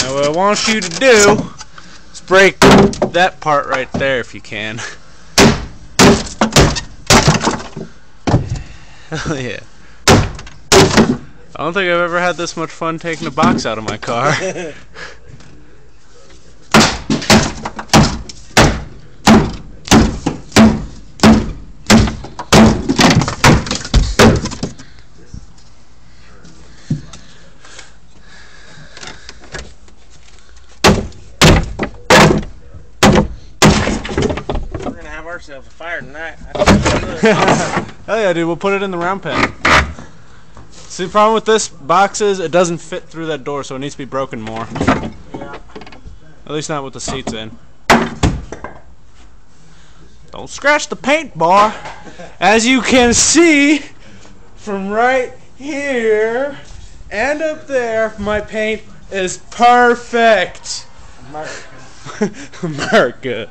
Now what I want you to do is break that part right there if you can. Hell yeah. I don't think I've ever had this much fun taking a box out of my car. We're gonna have ourselves a fire tonight. Hell yeah, dude, we'll put it in the round pen. See, the problem with this box is it doesn't fit through that door, so it needs to be broken more. Yeah. At least not with the seats in. Don't scratch the paint bar. As you can see from right here and up there, my paint is perfect. America.